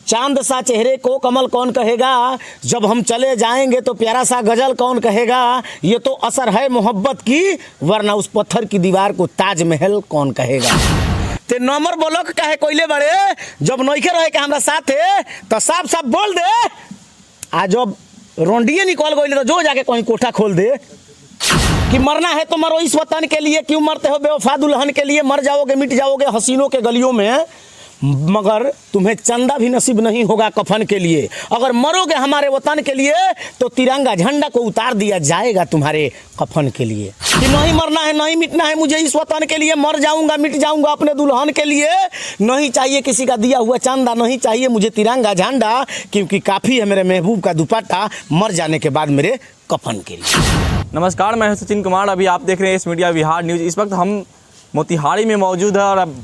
चांद सा चेहरे को कमल कौन कहेगा, जब हम चले जाएंगे तो प्यारा सा गजल कौन कहेगा, ये तो असर है मोहब्बत की, वरना उस पत्थर की दीवार को ताजमहल कौन कहेगा। ते नंबर बोलो कहे कोयले बड़े, जब नौखे रहे के हमरा साथे तो साफ साफ बोल दे, आज जब रोंडिये निकल गई तो जो जाके कहीं कोठा खोल दे कि मरना है तो मरो इस वतन के लिए, क्यों मरते हो बेवफा दुल्हन के लिए, मर जाओगे मिट जाओगे हसीनों के गलियों में, मगर तुम्हें चंदा भी नसीब नहीं होगा कफन के लिए। अगर मरोगे हमारे वतन के लिए तो तिरंगा झंडा को उतार दिया जाएगा तुम्हारे कफन के लिए। कि नहीं मरना है नहीं मिटना है मुझे इस वतन के लिए, मर जाऊंगा मिट जाऊंगा अपने दुल्हन के लिए, नहीं चाहिए किसी का दिया हुआ चंदा, नहीं चाहिए मुझे तिरंगा झंडा, क्योंकि काफ़ी है मेरे महबूब का दुपट्टा मर जाने के बाद मेरे कफन के लिए। नमस्कार, मैं सचिन कुमार। अभी आप देख रहे हैं इस मीडिया विहार न्यूज़। इस वक्त हम मोतिहारी में मौजूद है और अब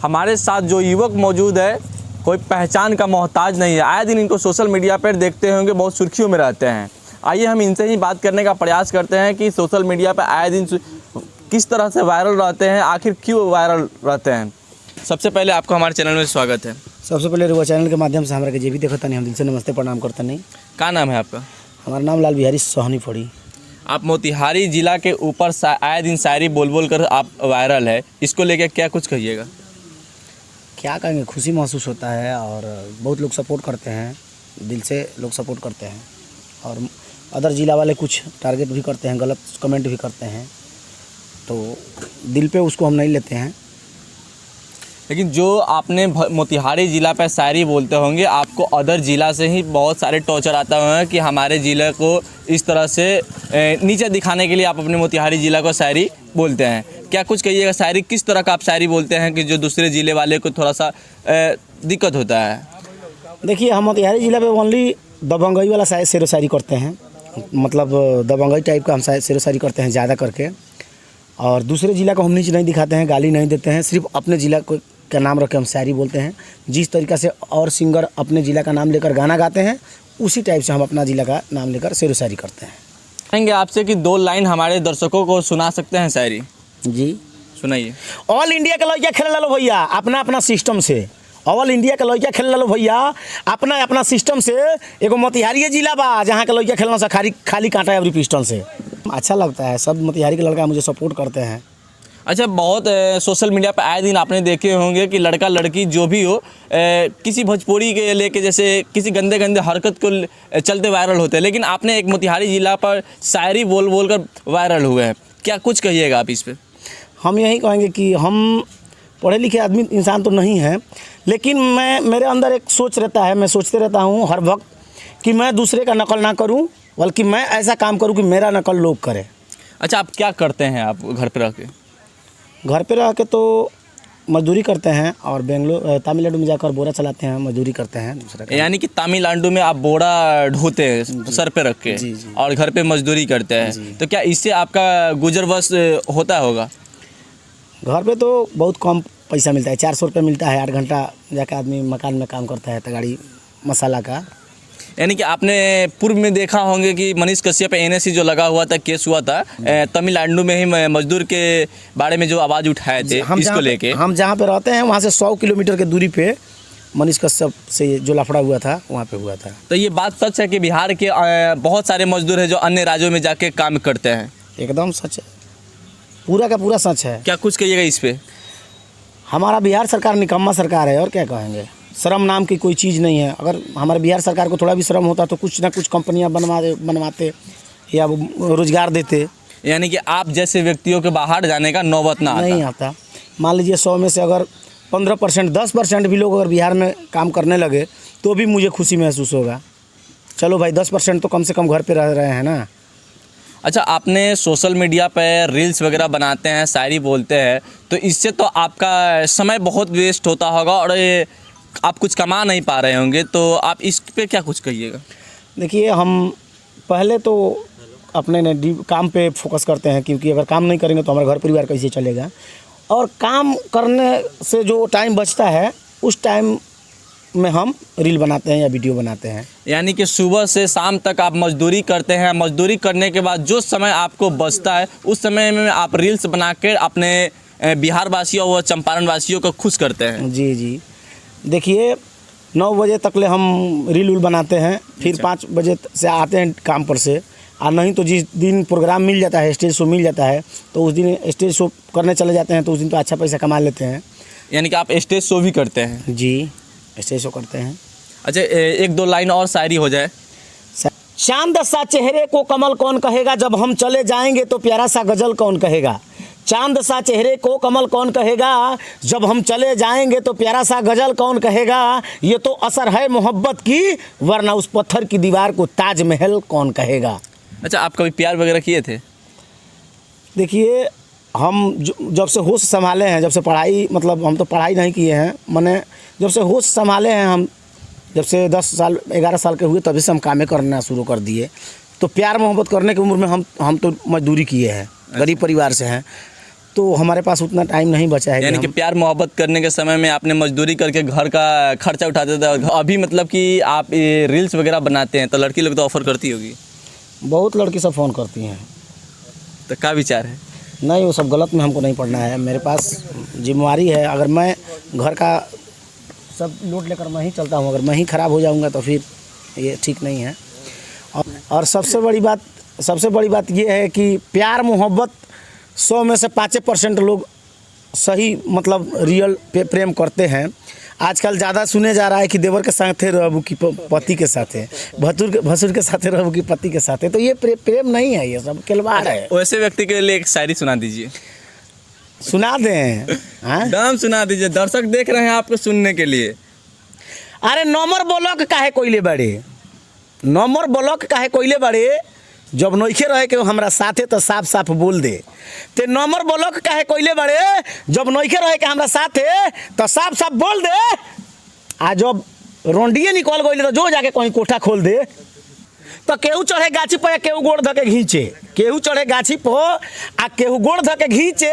हमारे साथ जो युवक मौजूद है कोई पहचान का मोहताज नहीं है। आए दिन इनको सोशल मीडिया पर देखते होंगे, बहुत सुर्खियों में रहते हैं। आइए हम इनसे ही बात करने का प्रयास करते हैं कि सोशल मीडिया पर आए दिन किस तरह से वायरल रहते हैं, आखिर क्यों वायरल रहते हैं। सबसे पहले आपको हमारे चैनल में स्वागत है। सबसे पहले रुआ चैनल के माध्यम से हमारे के जे भी देखता नहीं, हम दिल से नमस्ते प्रणाम करता नहीं। क्या नाम है आपका? हमारा नाम लाल बिहारी सोहनी पड़ी। आप मोतिहारी ज़िला के ऊपर आए दिन शायरी बोल बोल कर आप वायरल है, इसको लेकर क्या कुछ कहिएगा? क्या कहेंगे, खुशी महसूस होता है और बहुत लोग सपोर्ट करते हैं, दिल से लोग सपोर्ट करते हैं, और अदर ज़िला वाले कुछ टारगेट भी करते हैं, गलत कमेंट भी करते हैं, तो दिल पे उसको हम नहीं लेते हैं। लेकिन जो आपने मोतिहारी ज़िला पर शायरी बोलते होंगे, आपको अदर ज़िला से ही बहुत सारे टॉर्चर आता होगा कि हमारे ज़िले को इस तरह से नीचे दिखाने के लिए आप अपने मोतिहारी ज़िला को शायरी बोलते हैं। क्या कुछ कहिएगा, शायरी किस तरह का आप शायरी बोलते हैं कि जो दूसरे ज़िले वाले को थोड़ा सा दिक्कत होता है? देखिए, हम मोतिहारी ज़िला पे ओनली दबंगई वाला शेरो शायरी करते हैं, मतलब दबंगई टाइप का हम शेरो शायरी करते हैं ज़्यादा करके, और दूसरे ज़िला को हम नीचे नहीं दिखाते हैं, गाली नहीं देते हैं, सिर्फ अपने ज़िला को का नाम रख के हम शायरी बोलते हैं। जिस तरीक़ा से और सिंगर अपने ज़िला का नाम लेकर गाना गाते हैं, उसी टाइप से हम अपना ज़िला का नाम लेकर शेरो शायरी करते हैं। कहेंगे आपसे कि 2 लाइन हमारे दर्शकों को सुना सकते हैं शायरी? जी सुनाइए। ऑल इंडिया के लड़कियाँ खेल लो भैया अपना अपना सिस्टम से, ऑल इंडिया के लड़कियाँ खेल लो भैया अपना अपना सिस्टम से। एगो मोतिहारी जिला बा जहाँ के लड़कियाँ खेलना से खाली कांटा है पिस्टल से। अच्छा लगता है, सब मोतिहारी के लड़का मुझे सपोर्ट करते हैं। अच्छा, बहुत सोशल मीडिया पर आए दिन आपने देखे होंगे कि लड़का लड़की जो भी हो किसी भोजपुरी के लेके जैसे किसी गंदे गंदे हरकत को चलते वायरल होते हैं, लेकिन आपने एक मोतिहारी ज़िला पर शायरी बोल बोल कर वायरल हुए हैं। क्या कुछ कहिएगा आप इस पर? हम यही कहेंगे कि हम पढ़े लिखे आदमी इंसान तो नहीं है, लेकिन मेरे अंदर एक सोच रहता है, मैं सोचते रहता हूँ हर वक्त कि मैं दूसरे का नकल ना करूँ, बल्कि मैं ऐसा काम करूँ कि मेरा नकल लोग करें। अच्छा, आप क्या करते हैं आप घर पर रह के? घर पे रह के तो मजदूरी करते हैं और तमिलनाडु में जाकर बोरा चलाते हैं, मजदूरी करते हैं दूसरा। यानी कि तमिलनाडु में आप बोरा ढोते हैं सर पे रख के? जी। और घर पे मजदूरी करते हैं, तो क्या इससे आपका गुजर बस होता होगा? घर पे तो बहुत कम पैसा मिलता है, 400 रुपये मिलता है। 8 घंटा जाकर आदमी मकान में काम करता है, तगाड़ी मसाला का। यानी कि आपने पूर्व में देखा होंगे कि मनीष कश्यप पे NSC जो लगा हुआ था, केस हुआ था, तमिलनाडु में ही मजदूर के बारे में जो आवाज़ उठाए थे, इसको लेके हम जहाँ पे रहते हैं वहाँ से 100 किलोमीटर के दूरी पे मनीष कश्यप से जो लफड़ा हुआ था वहाँ पे हुआ था। तो ये बात सच है कि बिहार के बहुत सारे मजदूर हैं जो अन्य राज्यों में जाके काम करते हैं? एकदम सच है, पूरा का पूरा सच है। क्या कुछ कहिएगा इस पर? हमारा बिहार सरकार निकम्मा सरकार है, और क्या कहेंगे। शर्म नाम की कोई चीज़ नहीं है। अगर हमारे बिहार सरकार को थोड़ा भी शर्म होता तो कुछ ना कुछ कंपनियां बनवाते या रोजगार देते। यानी कि आप जैसे व्यक्तियों के बाहर जाने का नौबत नहीं आता। मान लीजिए 100 में से अगर 15%, 10% भी लोग अगर बिहार में काम करने लगे तो भी मुझे खुशी महसूस होगा। चलो भाई, 10% तो कम से कम घर पर रह रहे हैं ना। अच्छा, आपने सोशल मीडिया पर रील्स वगैरह बनाते हैं, शायरी बोलते हैं, तो इससे तो आपका समय बहुत वेस्ट होता होगा और आप कुछ कमा नहीं पा रहे होंगे, तो आप इस पे क्या कुछ कहिएगा? देखिए, हम पहले तो अपने काम पे फोकस करते हैं, क्योंकि अगर काम नहीं करेंगे तो हमारा घर परिवार कैसे चलेगा। और काम करने से जो टाइम बचता है उस टाइम में हम रील बनाते हैं या वीडियो बनाते हैं। यानी कि सुबह से शाम तक आप मजदूरी करते हैं, मजदूरी करने के बाद जो समय आपको बचता है उस समय में आप रील्स बना कर अपने बिहार वासियों व चंपारण वासियों को खुश करते हैं। जी। देखिए, 9 बजे तक ले हम रील उल बनाते हैं, फिर 5 बजे से आते हैं काम पर से। और नहीं तो जिस दिन प्रोग्राम मिल जाता है, स्टेज शो मिल जाता है, तो उस दिन स्टेज शो करने चले जाते हैं, तो उस दिन तो अच्छा पैसा कमा लेते हैं। यानी कि आप स्टेज शो भी करते हैं? जी, स्टेज शो करते हैं। अच्छा, 1-2 लाइन और शायरी हो जाए। चांद सा चेहरे को कमल कौन कहेगा, जब हम चले जाएंगे तो प्यारा सा गजल कौन कहेगा। चांद सा चेहरे को कमल कौन कहेगा, जब हम चले जाएंगे तो प्यारा सा गजल कौन कहेगा। ये तो असर है मोहब्बत की, वरना उस पत्थर की दीवार को ताजमहल कौन कहेगा। अच्छा, आप कभी प्यार वगैरह किए थे? देखिए, हम जब से होश संभाले हैं, जब से पढ़ाई, मतलब हम तो पढ़ाई नहीं किए हैं, मैंने जब से होश संभाले हैं, हम जब से 10 साल 11 साल के हुए तभी से हम कामें करना शुरू कर दिए। तो प्यार मोहब्बत करने की उम्र में हम तो मजदूरी किए हैं, गरीब परिवार से हैं, तो हमारे पास उतना टाइम नहीं बचा है। यानी कि प्यार मोहब्बत करने के समय में आपने मजदूरी करके घर का खर्चा उठाते थे। अभी मतलब कि आप ये रील्स वगैरह बनाते हैं तो लड़की लोग तो ऑफ़र करती होगी? बहुत लड़की सब फ़ोन करती हैं। तो क्या विचार है? नहीं, वो सब गलत में हमको नहीं पड़ना है। मेरे पास जिम्मेवारी है, अगर मैं घर का सब लोड लेकर मैं ही चलता हूँ, अगर मैं ही ख़राब हो जाऊँगा तो फिर ये ठीक नहीं है। और सबसे बड़ी बात ये है कि प्यार मोहब्बत 100 में से 5% लोग सही, मतलब रियल प्रेम करते हैं। आजकल ज़्यादा सुने जा रहा है कि देवर के साथ रहबू की पति के साथ है, भसुर के साथ रहबू की पति के साथ है, तो ये प्रेम नहीं है, ये सब खिलवाड़ है। वैसे व्यक्ति के लिए एक शायरी सुना दीजिए। सुना दें? नाम सुना दीजिए, दर्शक देख रहे हैं आपको सुनने के लिए। अरे नंबर ब्लॉक काहे कोइले बड़े, नंबर ब्लॉक काहे कोइले बड़े, जब नइखे रहे के हमरा साथे तो साफ साफ बोल दे। ते नंबर ब्लॉक काहे कोइले बड़े, जब नइखे रहे के हमरा साथे तो साफ साफ बोल दे। आ जब रोंडिए निकल गइले तो जो जाके कहीं कोठा खोल दे। तो केहू चढ़े गाछी पर, केहू गोड़ धके घींचे, केहू चढ़े गाछी पर आ केहू गोड़ धके घींचे,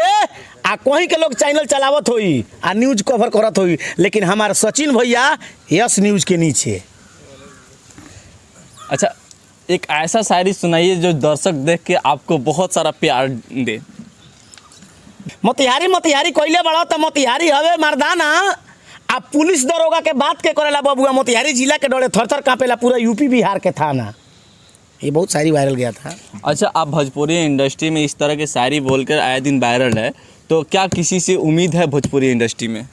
आ कहीं के लोग चैनल चलावत होई आ न्यूज कवर करत होई, लेकिन हमारे सचिन भैया यस न्यूज के नीचे। अच्छा, एक ऐसा शायरी सुनाइए जो दर्शक देख के आपको बहुत सारा प्यार दे। मोतिहारी मोतिहारी कोइले बड़ा तो मोतिहारी हवे मर्दाना, आप पुलिस दरोगा के बात के करेला बबुआ, मोतिहारी जिला के डरे थर थर कांपेला पूरा यूपी बिहार के थाना। ये बहुत शायरी वायरल गया था। अच्छा, आप भोजपुरी इंडस्ट्री में इस तरह के शायरी बोलकर आए दिन वायरल है, तो क्या किसी से उम्मीद है भोजपुरी इंडस्ट्री में?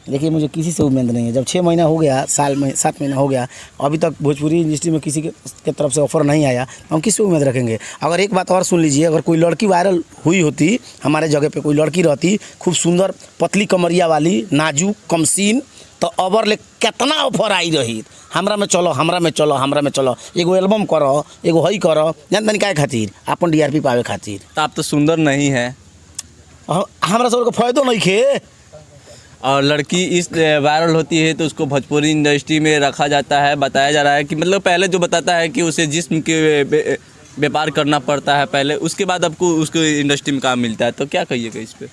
देखिए, मुझे किसी से उम्मीद नहीं है। जब 6 महीना हो गया, साल में 7 महीना हो गया, अभी तक भोजपुरी इंडस्ट्री में किसी के तरफ से ऑफ़र नहीं आया, तो हम किससे उम्मीद रखेंगे। अगर एक बात और सुन लीजिए, अगर कोई लड़की वायरल हुई होती, हमारे जगह पे कोई लड़की रहती खूब सुंदर पतली कमरिया वाली, नाजुक कमसीन, तो अबर ले कितना ऑफर आई रही, हमरा में चलो, हमरा में चलो, हमरा में चलो, एगो एल्बम करो, एगो हई करो, जानते नहीं क्या खातिर, अपन DRP पावे खातिर। तो आप तो सुंदर नहीं है, हमरा सबको फायदो नहीं खे। और लड़की इस वायरल होती है तो उसको भोजपुरी इंडस्ट्री में रखा जाता है, बताया जा रहा है कि मतलब पहले जो बताता है कि उसे जिस्म के व्यापार करना पड़ता है पहले, उसके बाद आपको उसको इंडस्ट्री में काम मिलता है, तो क्या कहिएगा इस पर?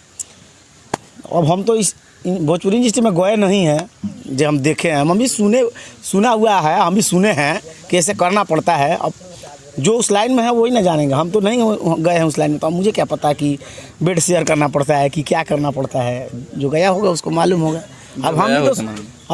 अब हम तो इस भोजपुरी इंडस्ट्री में गए नहीं हैं, जो हम देखे हैं, हम भी सुना हुआ है, हम भी सुने हैं कि ऐसे करना पड़ता है। अब जो उस लाइन में है वही ना जानेंगे, हम तो नहीं गए हैं उस लाइन में, तो अब मुझे क्या पता कि बेड शेयर करना पड़ता है कि क्या करना पड़ता है, जो गया होगा उसको मालूम होगा। अब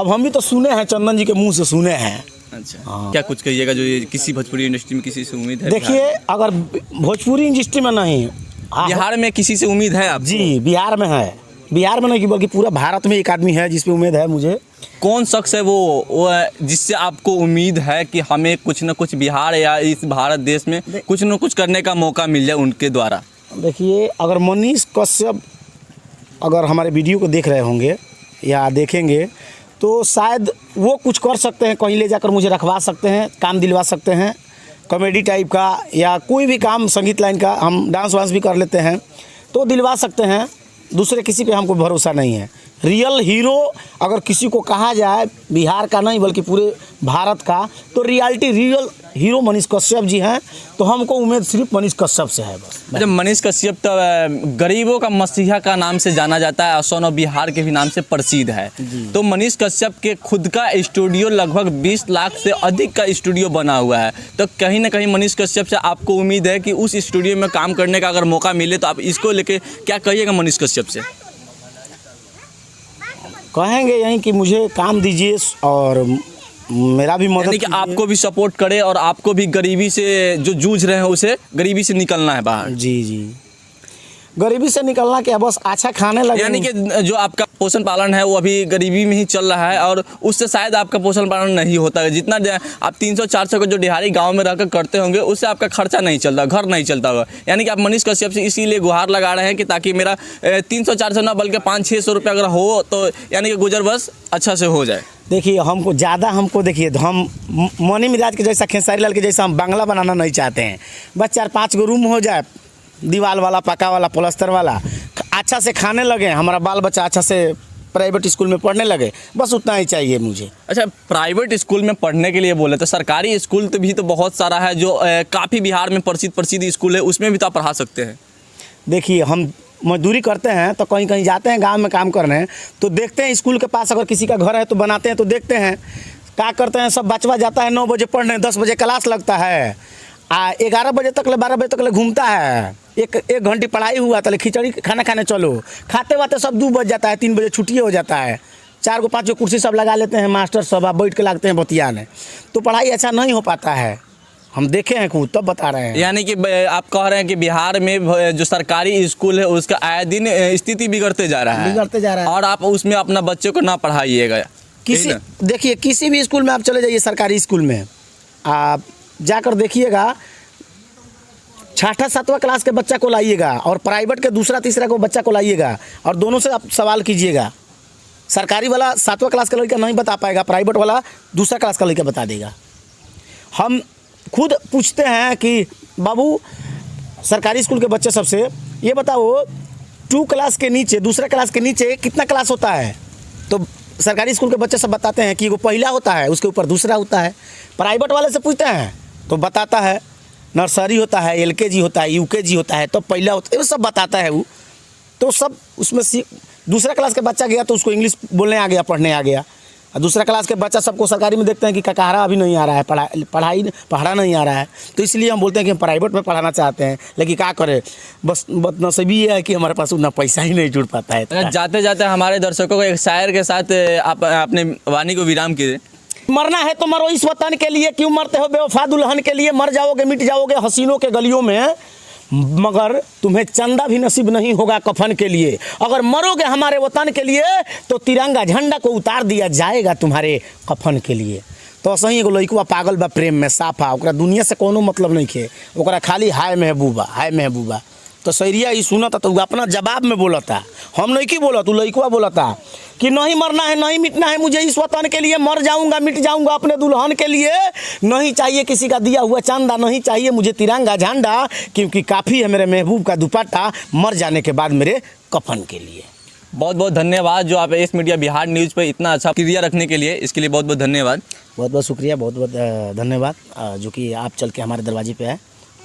हम भी तो सुने हैं, चंदन जी के मुंह से सुने हैं। अच्छा, क्या कुछ कहिएगा जो किसी भोजपुरी इंडस्ट्री में किसी से उम्मीद है? देखिए, अगर भोजपुरी इंडस्ट्री में नहीं, बिहार में किसी से उम्मीद है आपको? जी, बिहार में है, बिहार में नहीं बल्कि पूरा भारत में एक आदमी है जिस पे उम्मीद है मुझे। कौन शख्स है वो जिससे आपको उम्मीद है कि हमें कुछ न कुछ बिहार या इस भारत देश में कुछ न कुछ करने का मौका मिल जाए उनके द्वारा? देखिए, अगर मनीष कश्यप अगर हमारे वीडियो को देख रहे होंगे या देखेंगे तो शायद वो कुछ कर सकते हैं, कहीं ले जाकर मुझे रखवा सकते हैं, काम दिलवा सकते हैं, कॉमेडी टाइप का या कोई भी काम, संगीत लाइन का, हम डांस वांस भी कर लेते हैं तो दिलवा सकते हैं। दूसरे किसी पे हमको भरोसा नहीं है। रियल हीरो अगर किसी को कहा जाए, बिहार का नहीं बल्कि पूरे भारत का, तो रियल हीरो मनीष कश्यप जी हैं। तो हमको उम्मीद सिर्फ मनीष कश्यप से है बस। जब मनीष कश्यप तो गरीबों का मसीहा का नाम से जाना जाता है और सोनो बिहार के भी नाम से प्रसिद्ध है, तो मनीष कश्यप के खुद का स्टूडियो लगभग 20 लाख से अधिक का स्टूडियो बना हुआ है, तो कहीं ना कहीं मनीष कश्यप से आपको उम्मीद है कि उस स्टूडियो में काम करने का अगर मौका मिले तो आप इसको लेके क्या कहिएगा मनीष कश्यप से? कहेंगे यहीं कि मुझे काम दीजिए और मेरा भी मदद यानी कि कीजिए। आपको भी सपोर्ट करे और आपको भी गरीबी से जो जूझ रहे हैं उसे गरीबी से निकलना है बाहर। जी जी, गरीबी से निकलना क्या, बस अच्छा खाने लगे। यानी कि जो आपका पोषण पालन है वो अभी गरीबी में ही चल रहा है और उससे शायद आपका पोषण पालन नहीं होता है। जितना आप 300-400 का जो दिहाड़ी गांव में रहकर करते होंगे उससे आपका खर्चा नहीं चलता, घर नहीं चलता होगा। यानी कि आप मनीष कश्यप से इसीलिए गुहार लगा रहे हैं कि ताकि मेरा 300-400 ना बल्कि 500-600 रुपये अगर हो तो यानी कि गुजर बस अच्छा से हो जाए। देखिए हमको देखिए, हम मनी मिराज के जैसा, खेसारी लाल के जैसा हम बंगला बनाना नहीं चाहते हैं। बस 4-5 गो रूम हो जाए, दीवार वाला, पक्का वाला, प्लास्टर वाला, अच्छा से खाने लगे, हमारा बाल बच्चा अच्छा से प्राइवेट स्कूल में पढ़ने लगे, बस उतना ही चाहिए मुझे। अच्छा, प्राइवेट स्कूल में पढ़ने के लिए बोले तो सरकारी स्कूल तो भी तो बहुत सारा है जो काफ़ी बिहार में प्रसिद्ध स्कूल है, उसमें भी तो आप पढ़ा सकते हैं। देखिए हम मजदूरी करते हैं तो कहीं कहीं जाते हैं गांव में काम करने, तो देखते हैं स्कूल के पास अगर किसी का घर है तो बनाते हैं, तो देखते हैं क्या करते हैं। सब बचवा जाता है 9 बजे पढ़ने, 10 बजे क्लास लगता है, 11 बजे तक 12 बजे तक घूमता है। एक घंटे पढ़ाई हुआ तो खिचड़ी खाना खाने चलो, खाते वाते सब 2 बज जाता है, 3 बजे छुट्टी हो जाता है। 4 गो 5 गो कुर्सी सब लगा लेते हैं मास्टर सब, आप बैठ के लगते हैं बतियाने, तो पढ़ाई अच्छा नहीं हो पाता है। हम देखे हैं खुद, तब बता रहे हैं। यानी कि आप कह रहे हैं कि बिहार में जो सरकारी स्कूल है उसका आए दिन स्थिति बिगड़ते जा रहा है और आप उसमें अपना बच्चे को ना पढ़ाइएगा। देखिए किसी भी स्कूल में आप चले जाइए, सरकारी स्कूल में आप जाकर देखिएगा, 6ठा-7वां क्लास के बच्चा को लाइएगा और प्राइवेट के 2रा-3रा को बच्चा को लाइएगा और दोनों से आप सवाल कीजिएगा। सरकारी वाला 7वां क्लास का लड़का नहीं बता पाएगा, प्राइवेट वाला 2रा क्लास का लड़का बता देगा। हम खुद पूछते हैं कि बाबू सरकारी स्कूल के बच्चे सबसे ये बताओ 2 क्लास के नीचे, 2रा क्लास के नीचे कितना क्लास होता है? तो सरकारी स्कूल के बच्चे सब बताते हैं कि वो पहला होता है, उसके ऊपर 2रा होता है। प्राइवेट वाले से पूछते हैं तो बताता है नर्सरी होता है, LKG होता है, UKG होता है, तो पहला होता है, वो सब बताता है वो। तो सब उसमें 2रा क्लास के बच्चा गया तो उसको इंग्लिश बोलने आ गया, पढ़ने आ गया। और 2रा क्लास के बच्चा सबको सरकारी में देखते हैं कि ककारा अभी नहीं आ रहा है, पढ़ा नहीं आ रहा है, तो इसलिए हम बोलते हैं कि हम प्राइवेट में पढ़ाना चाहते हैं, लेकिन क्या करें, बस नसीबी ये है कि हमारे पास उतना पैसा ही नहीं जुड़ पाता है। जाते जाते हमारे दर्शकों को एक शायर के साथ आप अपने वाणी को विराम कीजिए। मरना है तो मरो इस वतन के लिए, क्यों मरते हो बेवफा दुल्हन के लिए। मर जाओगे मिट जाओगे हसीनों के गलियों में, मगर तुम्हें चंदा भी नसीब नहीं होगा कफन के लिए। अगर मरोगे हमारे वतन के लिए तो तिरंगा झंडा को उतार दिया जाएगा तुम्हारे कफन के लिए। तो सही एगो लइकवा पागल बा प्रेम में साफा, ओकरा दुनिया से कोनो मतलब नहीं खे, ओकरा खाली हाय महबूबा, हाय महबूबा। तो सैरिया ही सुनता तो अपना जवाब में बोलता, हम नहीं की बोलत, वो लइकवा बोलता कि नहीं मरना है, नहीं मिटना है मुझे इस वतन के लिए, मर जाऊंगा मिट जाऊंगा अपने दुल्हन के लिए। नहीं चाहिए किसी का दिया हुआ चंदा, नहीं चाहिए मुझे तिरंगा झंडा, क्योंकि काफ़ी है मेरे महबूब का दुपट्टा, मर जाने के बाद मेरे कफन के लिए। बहुत बहुत धन्यवाद जो आप एस मीडिया बिहार न्यूज़ पर इतना अच्छा क्रिया रखने के लिए, इसके लिए बहुत बहुत धन्यवाद। बहुत बहुत शुक्रिया, बहुत बहुत धन्यवाद जो कि आप चल के हमारे दरवाजे पे आए।